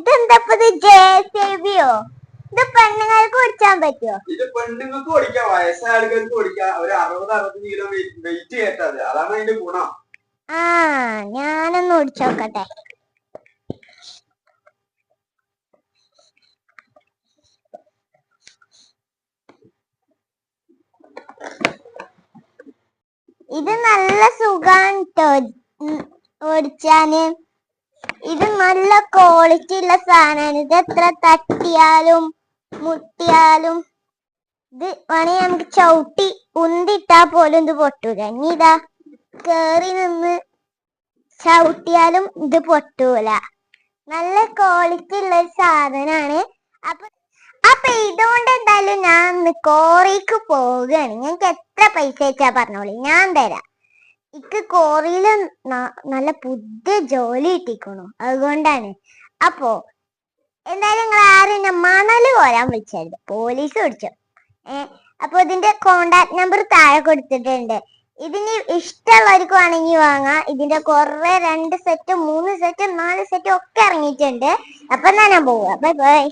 ഇതെന്തപ്പത് JCBയോ? ഇത് പെണ്ണുങ്ങൾക്ക് ഓടിച്ചാൻ പറ്റുമോ? ഇത് പെണ്ണുങ്ങൾക്ക് ഓടിക്കാം, വയസ്സായ ആളുകൾക്ക് ഓടിക്കാം. ഒരു 60-65 കിലോ വെയിറ്റ് കയറ്റാതെ, അതാണ് അതിന്റെ ഗുണം. ഞാനൊന്ന് ഓടിച്ചോക്കട്ടെ. ഇത് നല്ല സുഖാണ് ട്ടോ ഓടിച്ചാന്. ഇത് നല്ല ക്വാളിറ്റി ഉള്ള സാധനമാണ്. ഇത് എത്ര തട്ടിയാലും മുട്ടിയാലും ഇത് വേണമെങ്കിൽ നമുക്ക് ചവിട്ടി ഉന്തിട്ടാ പോലും ഇത് പൊട്ടൂല. ഇനി ഇതാ കേറി നിന്ന് ചവിട്ടിയാലും ഇത് പൊട്ടൂല. നല്ല ക്വാളിറ്റി ഉള്ള ഒരു സാധനമാണ്. അപ്പൊ ഇതുകൊണ്ട് എന്തായാലും ഞാൻ ഒന്ന് കോറിക്ക് പോവുകയാണ്. ഞങ്ങൾക്ക് എത്ര പൈസ വെച്ചാ പറഞ്ഞോളി, ഞാൻ തരാം. ഇക്ക് കോറിയില് നല്ല പുതിയ ജോലി കിട്ടിക്കണു, അതുകൊണ്ടാണ്. അപ്പോ എന്തായാലും നിങ്ങൾ ആരും മണല് കോരാൻ വിളിച്ചത്, പോലീസ് പിടിച്ചു. അപ്പൊ ഇതിന്റെ കോണ്ടാക്ട് നമ്പർ താഴെ കൊടുത്തിട്ടുണ്ട്. ഇതിന് ഇഷ്ടമുള്ളവർക്ക് വേണമെങ്കിൽ വാങ്ങാം. ഇതിന്റെ കുറെ 2 സെറ്റ് 3 സെറ്റ് 4 സെറ്റ് ഒക്കെ ഇറങ്ങിയിട്ടുണ്ട്. അപ്പൊ ഞാൻ പോവാ. Bye bye.